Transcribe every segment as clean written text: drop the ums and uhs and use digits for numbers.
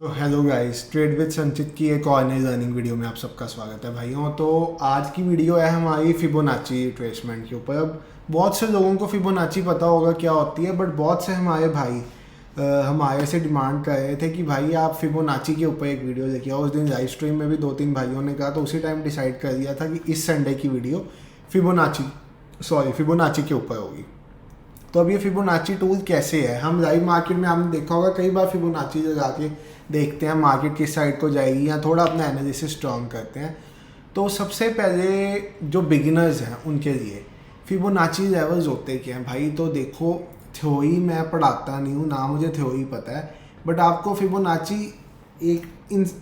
तो hello guys, trade with संचित की एक और नई लर्निंग वीडियो में आप सबका स्वागत है भाइयों। तो आज की वीडियो है हमारी फिबोनाची रिट्रेसमेंट के ऊपर। अब बहुत से लोगों को फिबोनाची पता होगा क्या होती है, बट बहुत से हमारे भाई हमारे से डिमांड कर रहे थे कि भाई आप फिबोनाची के ऊपर एक वीडियो देखिए। उस दिन लाइव स्ट्रीम में भी 2-3 भाइयों ने कहा, तो उसी टाइम डिसाइड कर दिया था कि इस संडे की वीडियो फिबोनाची के ऊपर होगी। तो अब ये फिबोनाची टूल कैसे है, हम लाइव मार्केट में आपने देखा होगा कई बार फिबोनाची लगा के देखते हैं मार्केट किस साइड को जाएगी, या थोड़ा अपना एनालिसिस स्ट्रॉन्ग करते हैं। तो सबसे पहले जो बिगिनर्स हैं उनके लिए फिबोनाची लेवल्स होते क्या हैं भाई। तो देखो, थ्योरी मैं पढ़ाता नहीं हूँ ना, मुझे थ्योरी पता है, बट आपको फिबोनाची एक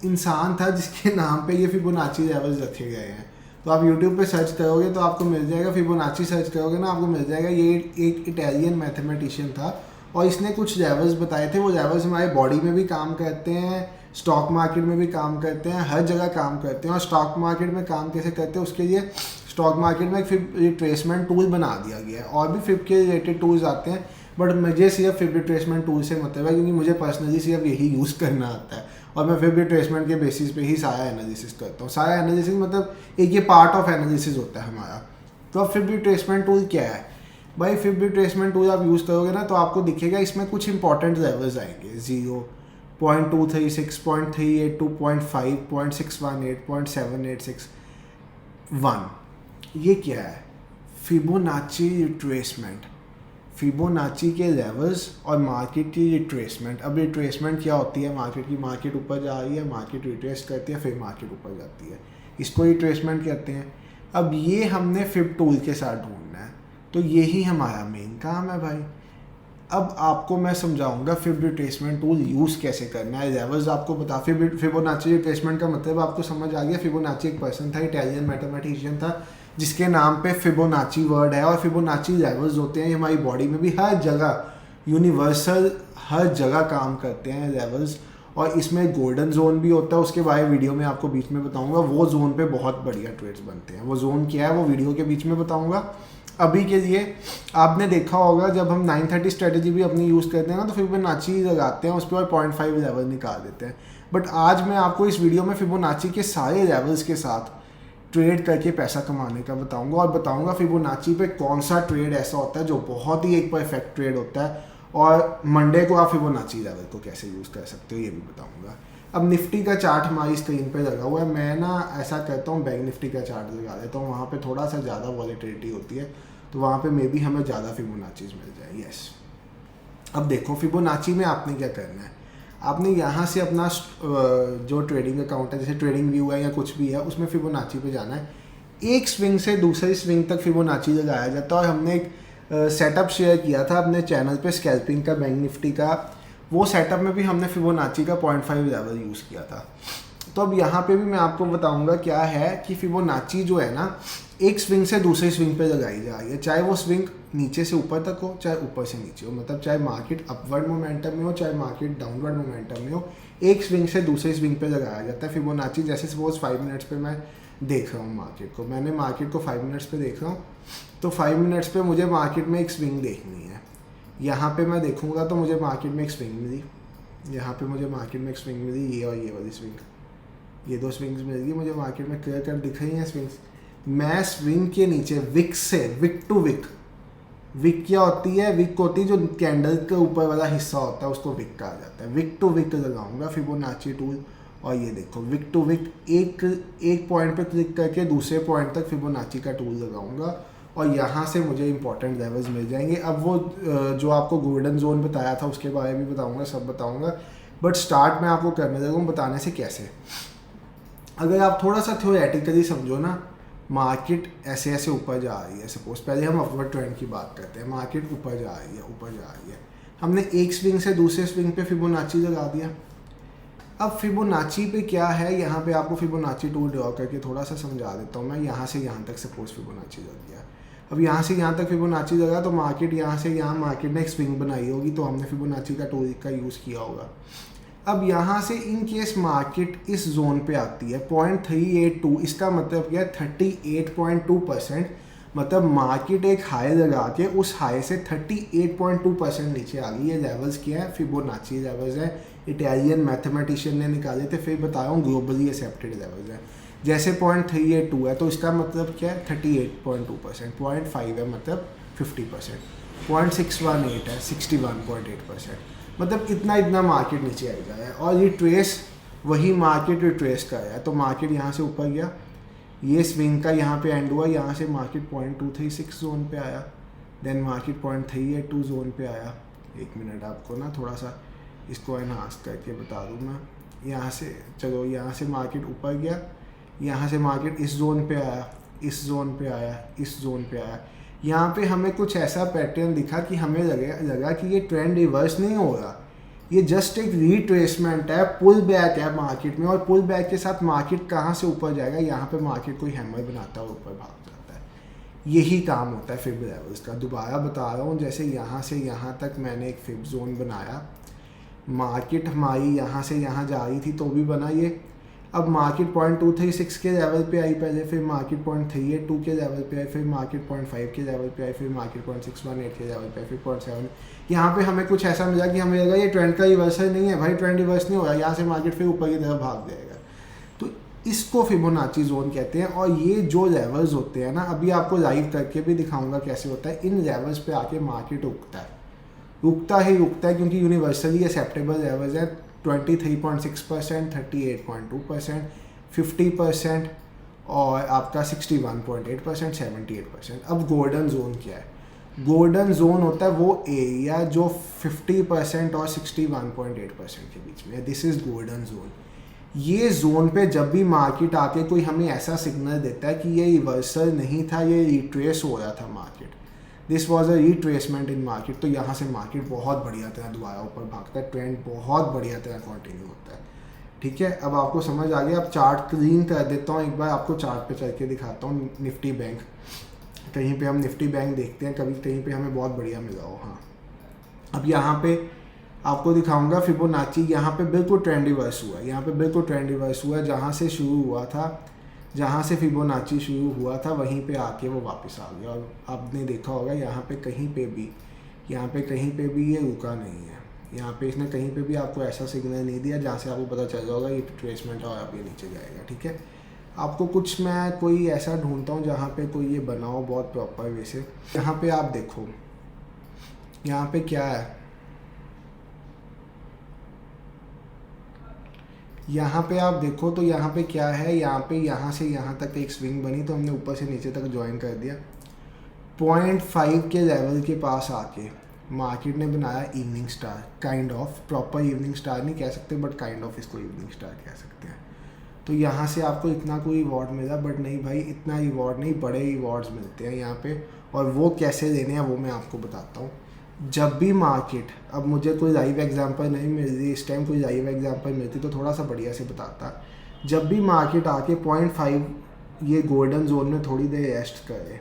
इंसान था जिसके नाम पे ये फिबोनाची लेवल्स रखे गए हैं। तो आप यूट्यूब पे सर्च करोगे तो आपको मिल जाएगा, फिबोनाची सर्च करोगे ना आपको मिल जाएगा। ये एक इटालियन मैथमेटिशियन था और इसने कुछ लेवल्स बताए थे। वो लेवल्स हमारे बॉडी में भी काम करते हैं, स्टॉक मार्केट में भी काम करते हैं, हर जगह काम करते हैं। और स्टॉक मार्केट में काम कैसे करते हैं उसके लिए स्टॉक मार्केट में एक फिब रिट्रेसमेंट टूल बना दिया गया है। और भी फिब के रिलेटेड टूल्स आते हैं, बट मुझे सिर्फ फिब रिट्रेसमेंट टूल से मतलब है, क्योंकि मुझे पर्सनली सिर्फ यही यूज़ करना आता है और मैं फिब रिट्रेसमेंट के बेसिस पे ही सारा एनालिसिस करता हूँ। सारा एनालिसिस मतलब एक ये पार्ट ऑफ एनालिसिस होता है हमारा। तो अब फिब रिट्रेसमेंट टूल क्या है भाई? फिब रिट्रेसमेंट टूल आप यूज़ करोगे ना तो आपको दिखेगा इसमें कुछ इंपॉर्टेंट लेवल्स आएंगे। 0, 0.236, 0.382, 0.5, 0.618, 0.786, 1। ये क्या है? फिबोनाची रिट्रेसमेंट, फिबोनाची के लेवल्स और मार्केट की रिट्रेसमेंट। अब रिट्रेसमेंट क्या होती है मार्केट की? मार्केट ऊपर जा रही है, मार्केट रिट्रेस करती है, फिर मार्केट ऊपर जाती है, इसको रिट्रेसमेंट कहते हैं। अब ये हमने फिब टूल के साथ ढूंढना है, तो यही हमारा मेन काम है भाई। अब आपको मैं समझाऊंगा फिब रिट्रेसमेंट टूल यूज़ कैसे करना है। लेवल्स आपको बता, फिबोनाची रिट्रेसमेंट का मतलब आपको समझ आ गया। फिबोनाची एक पर्सन था, इटालियन मैथमेटिशियन था, जिसके नाम पे फिबोनाची वर्ड है। और फिबोनाची लेवल्स होते हैं, ये हमारी बॉडी में भी हर जगह यूनिवर्सल हर जगह काम करते हैं लेवल्स। और इसमें गोल्डन जोन भी होता है, उसके बारे वीडियो में आपको बीच में बताऊंगा। वो जोन पे बहुत बढ़िया ट्रेड्स बनते हैं। वो जोन क्या है वो वीडियो के बीच में बताऊंगा। अभी के लिए आपने देखा होगा जब हम 930 स्ट्रेटेजी भी अपनी यूज़ करते हैं ना, तो फिबोनाची लगाते हैं उस पर और 0.5 लेवल निकाल देते हैं। बट आज मैं आपको इस वीडियो में फिबोनाची के सारे लेवल्स के साथ ट्रेड करके पैसा कमाने का बताऊंगा। और बताऊंगा फिबोनाची पे कौन सा ट्रेड ऐसा होता है जो बहुत ही एक परफेक्ट ट्रेड होता है, और मंडे को आप फिबोनाची लेवल को कैसे यूज़ कर सकते हो ये भी बताऊंगा। अब निफ्टी का चार्ट हमारी स्क्रीन पे लगा हुआ है। मैं ना ऐसा करता हूँ, बैंक निफ्टी का चार्ट लगा देता हूँ, वहाँ पे थोड़ा सा ज़्यादा वॉलेटिलिटी होती है, तो वहाँ पे मे बी हमें ज़्यादा फिबोनाचीज मिल जाए। यस, अब देखो फिबोनाची में आपने क्या करना है। आपने यहाँ से अपना जो ट्रेडिंग अकाउंट है, जैसे ट्रेडिंग व्यू है या कुछ भी है, उसमें फिबोनाची पे जाना है। एक स्विंग से दूसरी स्विंग तक फिबोनाची लगाया जाता है। और हमने एक सेटअप शेयर किया था अपने चैनल पे स्कैल्पिंग का, बैंक निफ्टी का। वो सेटअप में भी हमने फिबोनाची का 0.5 लेवल यूज़ किया था। तो अब यहाँ पे भी मैं आपको बताऊंगा क्या है कि फिबोनाची जो है ना, एक स्विंग से दूसरी स्विंग पे लगाई जा रही है। चाहे वो स्विंग नीचे से ऊपर तक हो, चाहे ऊपर से नीचे हो, मतलब चाहे मार्केट अपवर्ड मोमेंटम में हो, चाहे मार्केट डाउनवर्ड मोमेंटम में हो, एक स्विंग से दूसरी स्विंग पे लगाया जाता है फिबोनाची। जैसे सपोज 5 मिनट्स पे मैं देख रहा हूँ मार्केट को, मैंने मार्केट को 5 मिनट्स पे देख रहा हूँ, तो 5 मिनट्स पे मुझे मार्केट में एक स्विंग देखनी है। यहाँ पे मैं देखूँगा तो मुझे मार्केट में एक स्विंग मिली, यहाँ पे मुझे मार्केट में एक स्विंग मिली, ये और ये वाली स्विंग, ये 2 स्विंग्स मिल गई मुझे मार्केट में, क्लियर कट दिख रही हैं स्विंग्स। मैं स्विंग के नीचे विक से, विक टू विक, विक क्या होती है? विक होती है जो कैंडल के ऊपर वाला हिस्सा होता है, उसको विक कहा जाता है। विक टू विक लगाऊंगा फिबोनाची टूल, और ये देखो विक टू विक, एक पॉइंट पे क्लिक करके दूसरे पॉइंट तक फिबोनाची का टूल लगाऊंगा, और यहाँ से मुझे इंपॉर्टेंट लेवल्स मिल जाएंगे। अब वो जो आपको गोल्डन जोन बताया था उसके बारे में बताऊँगा, सब बताऊँगा, बट स्टार्ट मैं आपको करने लगा हूँ बताने से कैसे। अगर आप थोड़ा सा थ्योरेटिकली समझो ना, मार्केट ऐसे ऐसे ऊपर जा रही है, सपोज पहले हम अपवर्ड ट्रेंड की बात करते हैं, मार्केट ऊपर जा रही है, ऊपर जा रही है, हमने एक स्विंग से दूसरे स्विंग पे फिबोनाची लगा दिया। अब फिबोनाची पे क्या है, यहाँ पे आपको फिबोनाची टूल ड्रॉ करके थोड़ा सा समझा देता हूँ मैं। यहाँ से यहाँ तक सपोज फिबोनाची लग गया। अब यहाँ से यहाँ तक फिबोनाची लगा, तो मार्केट यहाँ से यहाँ मार्केट ने एक स्विंग बनाई होगी, तो हमने फिबोनाची का टूल का यूज़ किया होगा। अब यहाँ से इन केस मार्केट इस जोन पे आती है 0.382, इसका मतलब क्या है 38.2% मतलब मार्केट एक हाई लगा के उस हाई से 38.2% नीचे आ गई। ये लेवल्स क्या है? फिबोनाची लेवल्स है, इटालियन मैथमेटिशियन ने निकाले थे, फिर बता रहा हूँ ग्लोबली एक्सेप्टेड लेवल्स है। जैसे 0.382 है तो इसका मतलब क्या है? 38.2%। 0.5 है मतलब 50%। 0.618 है 61.8%। मतलब इतना मार्केट नीचे आ गया है। और ये ट्रेस वही मार्केट रिट्रेस कर रहा है। तो मार्केट यहाँ से ऊपर गया, ये स्विंग का यहाँ पे एंड हुआ, यहाँ से मार्केट 0.236 जोन पे आया, देन मार्केट 0.382 जोन पे आया। एक मिनट आपको ना थोड़ा सा इसको एनहांस करके बता दूँ मैं। यहाँ से चलो, यहाँ से मार्केट ऊपर गया, यहाँ से मार्केट इस जोन पे आया, इस जोन पे आया, इस जोन पे आया। यहाँ पे हमें कुछ ऐसा पैटर्न दिखा कि हमें लगा कि ये ट्रेंड रिवर्स नहीं हो रहा, ये जस्ट एक रिट्रेसमेंट है, पुल बैक है मार्केट में। और पुल बैक के साथ मार्केट कहाँ से ऊपर जाएगा? यहाँ पे मार्केट कोई हैमर बनाता है, ऊपर भाग जाता है। यही काम होता है फिब लेवल्स का। दोबारा बता रहा हूँ, जैसे यहाँ से यहाँ तक मैंने एक फिब जोन बनाया, मार्केट हमारी यहाँ से यहाँ जा रही थी तो भी बना ये। अब मार्केट 0.236 के लेवल पे आई पहले, फिर मार्केट 0.382 के लेवल पे आई, फिर मार्केट 0.5 के लेवल पे आई, फिर मार्केट 0.618 के लेवल पे आई, फिर 0.7। यहाँ पे हमें कुछ ऐसा मिला कि हमें लगा ये ट्रेंड का रिवर्सल नहीं है भाई, ट्रेंड रिवर्स नहीं हो रहा, यहाँ से मार्केट फिर ऊपर की तरफ भाग जाएगा। तो इसको फिबोनाची जोन कहते हैं। और ये जो लेवल्स होते हैं ना, अभी आपको लाइव करके भी दिखाऊंगा कैसे होता है। इन लेवल्स पे आके मार्केट रुकता है, रुकता है क्योंकि यूनिवर्सली एक्सेप्टेबल लेवल्स है 23.6%, 38.2%, 50% और आपका 61.8%, 78%। अब गोल्डन जोन क्या है? गोल्डन जोन होता है वो एरिया जो 50% और 61.8% के बीच में है। This is golden zone. ये जोन पे जब भी मार्केट आके कोई हमें ऐसा सिग्नल देता है कि ये रिवर्सल नहीं था, ये रिट्रेस हो रहा था market, this was a retracement in market, तो यहाँ से मार्केट बहुत बढ़िया तरह दोबारा ऊपर भागता है, ट्रेंड बहुत बढ़िया तरह कंटिन्यू होता है। ठीक है, अब आपको समझ आ गया। अब चार्ट क्लीन कर देता हूँ, एक बार आपको चार्ट पे चल के दिखाता हूँ। निफ्टी बैंक, कहीं पे हम निफ्टी बैंक देखते हैं, कभी कहीं पे हमें बहुत बढ़िया मिला हो। हाँ, अब यहाँ पे आपको दिखाऊंगा फिबोनाची। यहाँ पे बिल्कुल ट्रेंड रिवर्स हुआ, यहाँ पे बिल्कुल ट्रेंड रिवर्स हुआ। जहाँ से शुरू हुआ था, जहाँ से फिबोनाची शुरू हुआ था, वहीं पे आके वो वापस आ गया। और आपने देखा होगा यहाँ पे कहीं पे भी, यहाँ पे कहीं पे भी ये रुका नहीं है। यहाँ पे इसने कहीं पे भी आपको ऐसा सिग्नल नहीं दिया जहाँ से आपको पता चल जाएगा ये रिट्रेसमेंट और अभी नीचे जाएगा। ठीक है, आपको कुछ मैं कोई ऐसा ढूंढता हूँ जहाँ पे कोई ये बनाओ बहुत प्रॉपर वे से। यहाँ पे आप देखो, यहाँ पे क्या है, यहाँ पे आप देखो तो यहाँ पे क्या है, यहाँ पे यहाँ से यहाँ तक एक स्विंग बनी तो हमने ऊपर से नीचे तक ज्वाइन कर दिया। 0.5 के लेवल के पास आके मार्केट ने बनाया evening star, kind of, proper evening star नहीं कह सकते बट काइंड ऑफ इसको इवनिंग स्टार कह सकते हैं। तो यहाँ से आपको इतना कोई रिवॉर्ड मिला, बट नहीं भाई इतना रिवॉर्ड नहीं, बड़े रिवॉर्ड्स मिलते हैं यहाँ पे। और वो कैसे लेने हैं वो मैं आपको बताता हूँ। जब भी मार्केट, अब मुझे कोई लाइव एग्जांपल नहीं मिल रही इस टाइम, कोई लाइव एग्जांपल मिलती तो थोड़ा सा बढ़िया से बताता। जब भी मार्केट आके 0.5 ये गोल्डन जोन में थोड़ी देर रेस्ट करे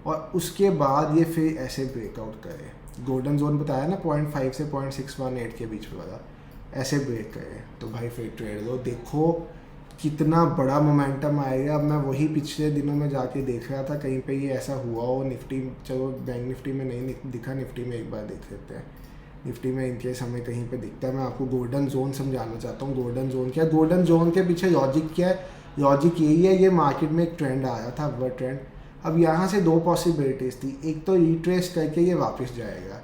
और उसके बाद ये फिर ऐसे ब्रेकआउट करे, गोल्डन जोन बताया ना 0.5 से 0.618 के बीच में वाला, ऐसे ब्रेक करे तो भाई फिर ट्रेड लो। देखो कितना बड़ा मोमेंटम आएगा। अब मैं वही पिछले दिनों में जाके देख रहा था कहीं पे ये ऐसा हुआ हो। निफ्टी, चलो बैंक निफ्टी में नहीं दिखा, निफ्टी में एक बार देख लेते हैं। निफ्टी में इनकेस हमें कहीं पे दिखता है, मैं आपको गोल्डन जोन समझाना चाहता हूँ। गोल्डन जोन क्या है? गोल्डन जोन के पीछे लॉजिक क्या है? लॉजिक यही है, ये मार्केट में एक ट्रेंड आया था, अपवर्ड ट्रेंड। अब यहाँ से दो पॉसिबिलिटीज़ थी, एक तो रिट्रेस करके ये वापस जाएगा,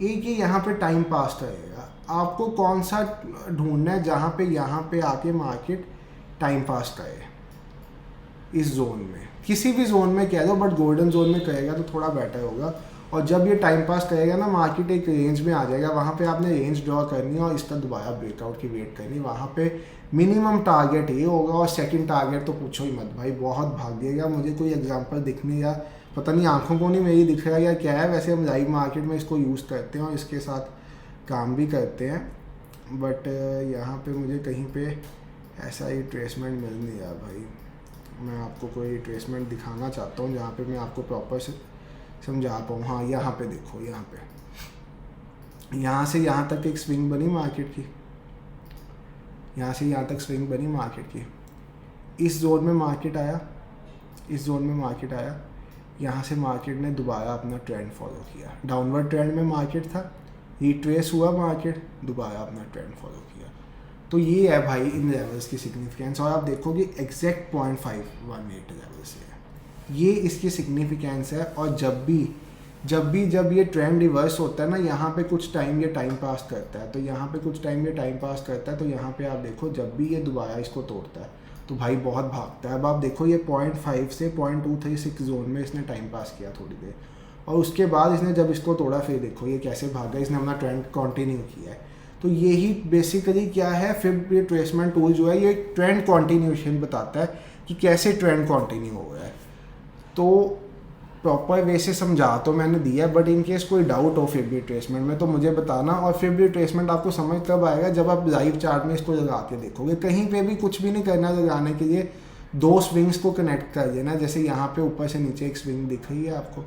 एक ही यहाँ पे टाइम पास करेगा। आपको कौन सा ढूंढना है जहाँ पे यहाँ पे आके मार्केट टाइम पास करे इस जोन में, किसी भी जोन में कह दो बट गोल्डन जोन में करेगा तो थोड़ा बेटर होगा। और जब ये टाइम पास करेगा ना, मार्केट एक रेंज में आ जाएगा, वहाँ पे आपने रेंज ड्रॉ करनी है और इसका दोबारा ब्रेकआउट की वेट करनी। वहाँ पे मिनिमम टारगेट ये होगा और सेकंड टारगेट तो पूछो ही मत भाई, बहुत भाग दिएगा। मुझे कोई एग्जांपल दिखने या पता नहीं आंखों को नहीं मेरी दिख रहा या क्या है, वैसे हम लाइव मार्केट में इसको यूज़ करते हैं और इसके साथ काम भी करते हैं, बट यहाँ पे मुझे कहीं पे ऐसा ही ट्रेसमेंट मिल नहीं रहा भाई। मैं आपको कोई ट्रेसमेंट दिखाना चाहता हूँ जहाँ पे मैं आपको प्रॉपर से समझा पाऊँ। हाँ, यहाँ पे देखो, यहाँ पे यहाँ से यहाँ तक एक स्विंग बनी मार्केट की, यहाँ से यहाँ तक स्विंग बनी मार्केट की। इस जोन में मार्केट आया, इस जोन में मार्केट आया, यहाँ से मार्केट ने दोबारा अपना ट्रेंड फॉलो किया, डाउनवर्ड ट्रेंड में मार्केट था, रिट्रेस हुआ मार्केट, दोबारा अपना ट्रेंड फॉलो किया। तो ये है भाई इन लेवल्स की सिग्निफिकेंस, और आप देखोगे एग्जैक्ट 0.518 लेवल से है, ये इसकी सिग्निफिकेंस है। और जब ये ट्रेंड रिवर्स होता है ना, यहाँ पे कुछ टाइम ये टाइम पास करता है, तो यहाँ पे कुछ टाइम ये टाइम पास करता है, तो यहाँ पे आप देखो जब भी ये दोबारा इसको तोड़ता है तो भाई बहुत भागता है। अब आप देखो ये 0.5 से 0.236 जोन में इसने टाइम पास किया थोड़ी देर, और उसके बाद इसने जब इसको तोड़ा फिर देखो ये कैसे भागा, इसने अपना ट्रेंड कंटिन्यू किया है। तो यही बेसिकली क्या है, फिब रिट्रेसमेंट टूल जो है ये ट्रेंड कंटिन्यूएशन बताता है कि कैसे ट्रेंड कंटिन्यू हो रहा है। तो प्रॉपर वे से समझा तो मैंने दिया, बट इन केस कोई डाउट हो फिब रिट्रेसमेंट में तो मुझे बताना। और फिब रिट्रेसमेंट आपको समझ कब आएगा, जब आप लाइव चार्ट में इसको लगा के देखोगे। कहीं पे भी कुछ भी नहीं करना लगाने के लिए, दो स्विंग्स को कनेक्ट कर देना। जैसे यहाँ पे ऊपर से नीचे एक स्विंग दिख रही है आपको,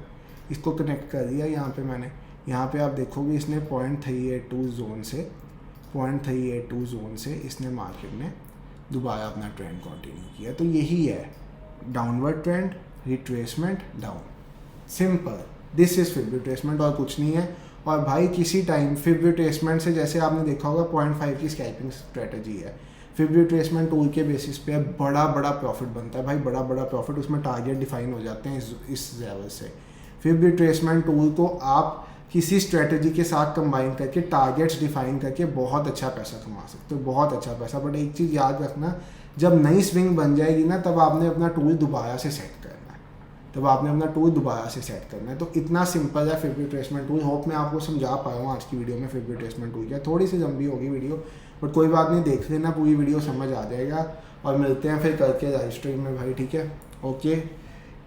इसको कनेक्ट कर दिया यहाँ पे मैंने। यहाँ पे आप देखोगे इसने 0.382 जोन से इसने मार्केट ने दोबारा अपना ट्रेंड कंटिन्यू किया। तो यही है downward trend, retracement, down, simple, this is fib retracement और कुछ नहीं है। और भाई किसी टाइम फिब रिट्रेसमेंट से, जैसे आपने देखा होगा 0.5 की स्कैल्पिंग स्ट्रेटजी है, फिब रिट्रेसमेंट टूल के बेसिस पे बड़ा प्रॉफिट बनता है भाई, बड़ा प्रॉफिट, उसमें टारगेट डिफाइन हो जाते हैं इस लेवल से। फिब रिट्रेसमेंट टूल को आप किसी स्ट्रेटजी के साथ कंबाइन करके टारगेट्स डिफाइन करके बहुत अच्छा पैसा कमा सकते हो, बहुत अच्छा पैसा। बट एक चीज़ याद रखना, जब नई स्विंग बन जाएगी ना, तब आपने अपना टूल दोबारा से सेट करना है, तो इतना सिंपल है फिब रिट्रेसमेंट टूल। होप मैं आपको समझा पाया हूँ आज की वीडियो में फिब रिट्रेसमेंट टूल क्या। थोड़ी सी लंबी होगी वीडियो, बट कोई बात नहीं, देख लेना, पूरी वीडियो समझ आ जाएगा। और मिलते हैं फिर करके लाइव स्ट्रीम में भाई, ठीक है, ओके।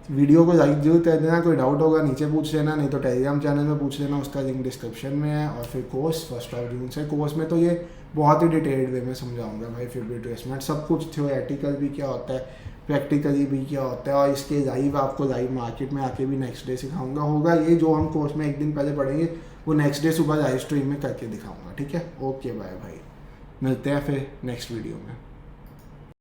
वीडियो को लाइक जरूर कर देना, कोई डाउट होगा नीचे पूछ लेना, नहीं तो टेलीग्राम चैनल में पूछ लेना, उसका लिंक डिस्क्रिप्शन में है। और फिर कोर्स 1 जून से, कोर्स में तो ये बहुत ही डिटेल्ड वे में समझाऊंगा भाई फिब रिट्रेसमेंट, सब कुछ, थ्योरेटिकल भी क्या होता है, प्रैक्टिकली भी क्या होता है, और इसके लाइव आपको लाइव मार्केट में आके भी नेक्स्ट डे सिखाऊंगा। होगा ये जो हम कोर्स में एक दिन पहले पढ़ेंगे वो नेक्स्ट डे सुबह लाइव स्ट्रीम में करके दिखाऊंगा, ठीक है, ओके बाय भाई, मिलते हैं फिर नेक्स्ट वीडियो में।